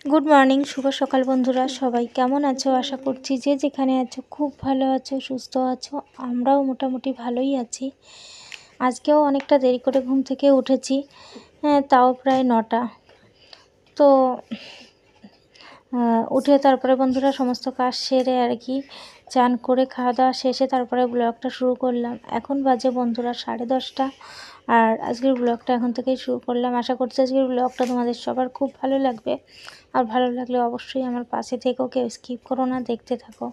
Good morning, শুভ সকাল বন্ধুরা। সবাই কেমন আছো? আশা করছি যে যেখানে আছো খুব ভালো আছো, সুস্থ আছো। আমরাও মোটামুটি ভালোই আছি। আজকেও অনেকটা দেরি করে ঘুম থেকে উঠেছি, তাও প্রায় 9টা। তো উঠে তারপরে বন্ধুরা সমস্ত কাজ সেরে আর কি চান করে খাওয়া দাওয়া শেষে তারপরে ব্লগটা শুরু করলাম। এখন বাজে বন্ধুরা 10:30, আর আজকের ব্লগটা এখন থেকেই শুরু করলাম। আশা করছি আজকের ব্লগটা তোমাদের সবার খুব ভালো লাগবে, আর ভালো লাগলে অবশ্যই আমার পাশে থেকো, কেউ স্কিপ করো না, দেখতে থাকো।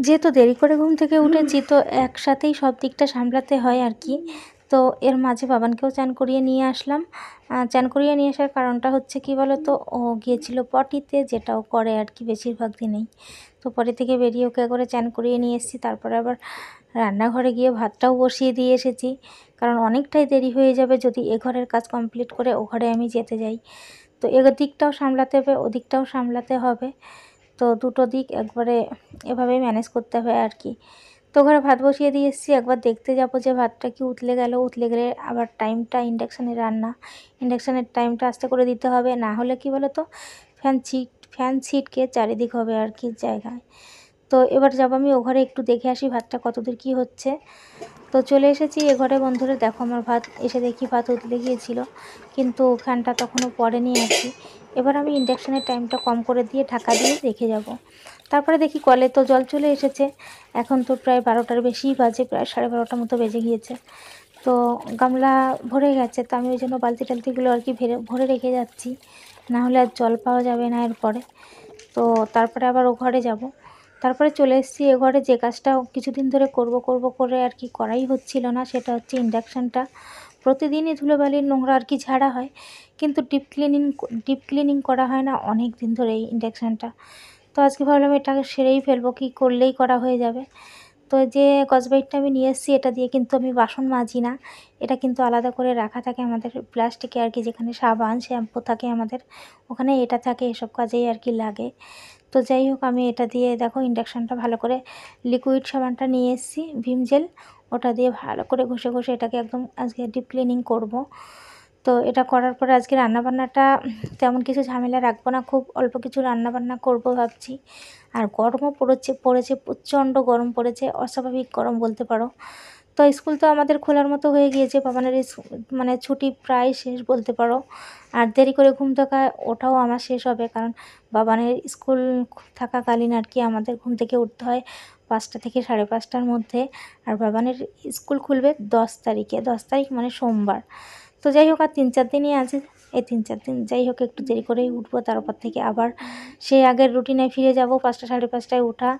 যেহেতু দেরি করে ঘুম থেকে উঠেছি, তো একসাথেই সব দিকটা সামলাতে হয় আর কি। তো এর মাঝে বাবানকেও চান করিয়ে নিয়ে আসলাম। চান করিয়ে নিয়ে আসার কারণটা হচ্ছে কি বলো তো, ও গিয়েছিল পটিতে, যেটাও করে আর কি বেশিরভাগ দিনেই। তো পটি থেকে বেরিয়ে ওকে করে চান করিয়ে নিয়ে এসেছি। তারপরে আবার রান্নাঘরে গিয়ে ভাতটাও বসিয়ে দিয়ে এসেছি, কারণ অনেকটাই দেরি হয়ে যাবে যদি এ ঘরের কাজ কমপ্লিট করে ও ঘরে আমি যেতে যাই। তো এদিকটাও সামলাতে হবে, ওদিকটাও সামলাতে হবে। তো দুটো দিক একবারে এভাবেই ম্যানেজ করতে হবে আর কি। তো ঘরে ভাত বসিয়ে দিয়ে এসেছি, একবার দেখতে যাবো যে ভাতটা কি উতলে গেল। উতলে গেলে আবার টাইমটা, ইন্ডাকশানের টাইমটা আস্তে করে দিতে হবে, না হলে কি বলো তো ফ্যান ছিটকে চারিদিক হবে আর কি জায়গায়। তো এবার যাবো আমি ও ঘরে, একটু দেখে আসি ভাতটা কতদূর কি হচ্ছে। তো চলে এসেছি এ ঘরে বন্ধুরা। দেখো আমার ভাত, এসে দেখি ভাত উতলে গিয়েছিল, কিন্তু ফ্যানটা তখনও পড়েনি আর কি। এবার আমি ইন্ডাকশানের টাইমটা কম করে দিয়ে ঢাকা দিয়ে রেখে যাব। তারপরে দেখি কলে তো জল চলে এসেছে। এখন তো প্রায় 12টার বেশিই বাজে, প্রায় 12:30 মতো বেজে গিয়েছে। তো গামলা ভরে গেছে, তো আমি ওই জন্য বালতি টালতিগুলো আর কি ভরে রেখে যাচ্ছি, না হলে আর জল পাওয়া যাবে না এরপরে। তো তারপরে আবার ও ঘরে যাব। তারপরে চলে এসেছি এ ঘরে। যে কাজটা কিছুদিন ধরে করব করে আর কি করাই হচ্ছিল না, সেটা হচ্ছে ইন্ডাকশানটা। প্রতিদিনই ধুলোবালির নোংরা আর কি ঝাড়া হয়, কিন্তু ডিপ ক্লিনিং করা হয় না অনেক দিন ধরে এই ইন্ডাকশানটা। তো আজকে ভাবলাম এটাকে সেরেই ফেলবো, কি করলেই করা হয়ে যাবে। তো যে স্কচব্রাইটটা আমি নিয়ে এসেছি, এটা দিয়ে কিন্তু আমি বাসন মাজি না। এটা কিন্তু আলাদা করে রাখা থাকে আমাদের প্লাস্টিকে আর কি, যেখানে সাবান শ্যাম্পু থাকে আমাদের, ওখানে এটা থাকে, এসব কাজেই আর কি লাগে। তো যাই হোক, আমি এটা দিয়ে দেখো ইন্ডাকশানটা ভালো করে, লিকুইড সাবানটা নিয়ে এসেছি, ভিম জেল, ওটা দিয়ে ভালো করে ঘষে ঘষে এটাকে একদম আজকে ডিপ ক্লিনিং করব। তো এটা করার পরে আজকে রান্নাবান্নাটা তেমন কিছু ঝামেলা রাখবো না, খুব অল্প কিছু রান্নাবান্না করব ভাবছি। আর গরমও পড়েছে প্রচণ্ড গরম পড়েছে, অস্বাভাবিক গরম বলতে পারো। তো স্কুল তো আমাদের খোলার মতো হয়ে গিয়েছে, বাবানের মানে ছুটি প্রায় শেষ বলতে পারো। আর দেরি করে ঘুম থেকে ওঠাও আমার শেষ হবে, কারণ বাবানের স্কুল থাকাকালীন আর কি আমাদের ঘুম থেকে উঠতে হয় 5টা থেকে 5:30টার মধ্যে। আর বাবানের স্কুল খুলবে 10 তারিখে, 10 তারিখ মানে সোমবার। তো যাই হোক, আর 3-4 দিনই আছে। এই 3-4 দিন যাই হোক একটু দেরি করেই উঠবো, তারপর থেকে আবার সেই আগের রুটিনে ফিরে যাব। 5টা 5:30টায় ওঠা,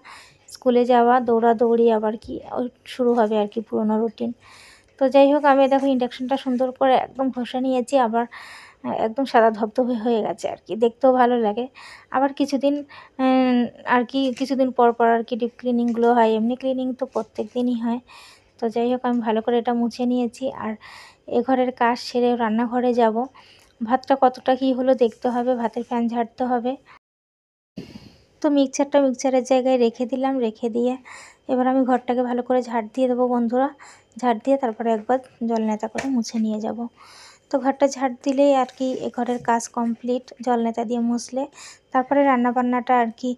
স্কুলে যাওয়া, দৌড়াদৌড়ি আবার কি শুরু হবে আর কি পুরোনো রুটিন। তো যাই হোক, আমি দেখো ইন্ডাকশানটা সুন্দর করে একদম ঘষে নিয়েছি, আবার একদম সাদা ধবধবে হয়ে গেছে আর কি, দেখতেও ভালো লাগে। আবার কিছুদিন আর কি কিছুদিন পর পর আর কি ডিপ ক্লিনিংগুলো হয়, এমনি ক্লিনিং তো প্রত্যেক দিনই হয়। তো যাই হোক, আমি ভালো করে এটা মুছে নিয়েছি। আর এ ঘরের কাজ সেরে রান্নাঘরে যাব। ভাতটা কতটা কী হলো দেখতে হবে, ভাতের ফ্যান ঝাড়তে হবে। তো মিক্সচারের জায়গায় রেখে দিলাম, রেখে দিয়ে এবার আমি ঘরটাকে ভালো করে ঝাড় দিয়ে দেবো বন্ধুরা। ঝাড় দিয়ে তারপরে একবার জল নেতা করে মুছে নিয়ে যাব। তো ঘরটা ঝাড় দিলেই আর কি এ ঘরের কাজ কমপ্লিট, জল নেতা দিয়ে মুছলে তারপরে রান্নাবান্নাটা আর কি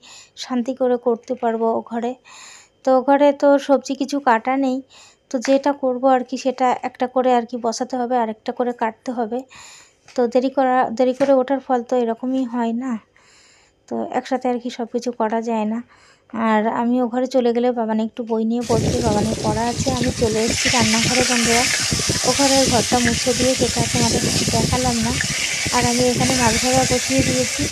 শান্তি করে করতে পারবো ও ঘরে। তো ঘরে তো সবজি কিছু কাটা নেই, তো যেটা করব আর কি সেটা একটা করে আর কি বসাতে হবে, আর একটা করে কাটতে হবে। তো দেরি করে ওঠার ফল তো এরকমই হয় না, তো একসাথে আর কি সব কিছু করা যায় না। আর আমি ও ঘরে চলে গেলে বাবানে একটু বই নিয়ে পড়বে, বাবানের পড়া আছে। আমি চলে এসেছি রান্নাঘরে বন্ধুরা, ও ঘরের ঘরটা মুছে দিয়ে সেটা তোমাদের দেখালাম না। আর আমি এখানে মাছ ভাজা বসিয়ে দিয়েছি,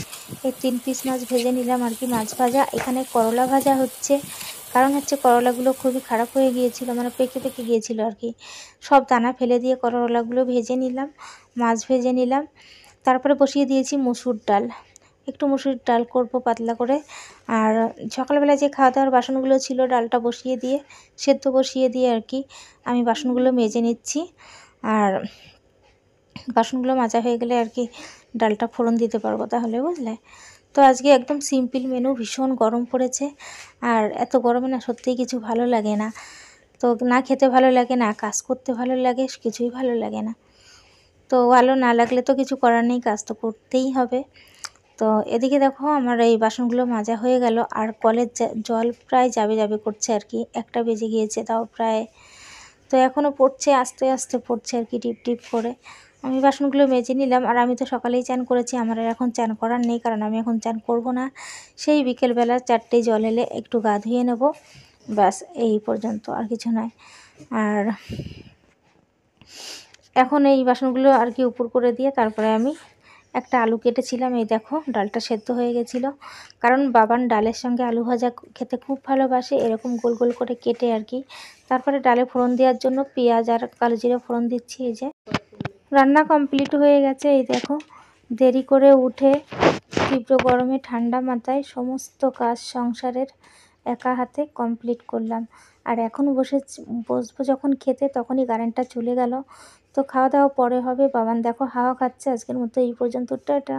এই 3 পিস মাছ ভেজে নিলাম আর কি মাছ ভাজা। এখানে করলা ভাজা হচ্ছে, কারণ হচ্ছে করলাগুলো খুবই খারাপ হয়ে গিয়েছিল, মানে পেকে গিয়েছিল আর কি। সব দানা ফেলে দিয়ে করলাগুলো ভেজে নিলাম, মাছ ভেজে নিলাম। তারপরে বসিয়ে দিয়েছি মুসুর ডাল, একটু মুসুর ডাল করব পাতলা করে। আর সকালবেলা যে খাওয়া দাওয়ার বাসনগুলো ছিল, ডালটা বসিয়ে দিয়ে সেদ্ধ বসিয়ে দিয়ে আর কি আমি বাসনগুলো মেজে নিচ্ছি। আর বাসনগুলো মাজা হয়ে গেলে আর কি ডালটা ফোড়ন দিতে পারবো তাহলে, বুঝলে। তো আজকে একদম সিম্পল মেনু, ভীষণ গরম পড়েছে। আর এত গরমে না সত্যিই কিছু ভালো লাগে না, তো না খেতে ভালো লাগে, না কাজ করতে ভালো লাগে, কিছুই ভালো লাগে না। তো ভালো না লাগলে তো কিছু করার নেই, কাজ তো করতেই হবে। তো এদিকে দেখো আমার এই বাসনগুলো মাজা হয়ে গেল। আর কলের জল প্রায় যাবে করছে আর কি, 1টা বেজে গিয়েছে তাও প্রায়। তো এখনও পড়ছে, আস্তে আস্তে পড়ছে আর কি, টিপ টিপ করে। আমি বাসনগুলো মেজে নিলাম। আর আমি তো সকালেই চান করেছি, আমার আর এখন চান করার নেই, কারণ আমি এখন চান করব না। সেই বিকেলবেলা 4টেয় জল এলে একটু গা ধুয়ে নেব, ব্যাস এই পর্যন্ত, আর কিছু নয়। আর এখন এই বাসনগুলো আর কি উপর করে দিয়ে তারপরে আমি একটা আলু কেটেছিলাম, এই দেখো ডালটা সেদ্ধ হয়ে গেছিলো। কারণ বাবান ডালের সঙ্গে আলু ভাজা খেতে খুব ভালোবাসে, এরকম গোল গোল করে কেটে আর কি। তারপরে ডালে ফোড়ন দেওয়ার জন্য পেঁয়াজ আর কালো জিরে ফোড়ন দিচ্ছি। এই যে রান্না কমপ্লিট হয়ে গেছে, এই দেখো দেরি করে উঠে তীব্র গরমে ঠান্ডা মাথায় সমস্ত কাজ সংসারের একা হাতে কমপ্লিট করলাম। আর এখন বসবো যখন খেতে, তখনই কারেন্টটা চলে গেল। তো খাওয়া দাওয়া পরে হবে। বাবান দেখো হাওয়া খাচ্ছে। আজকের মতো এই পর্যন্ত, টাটা।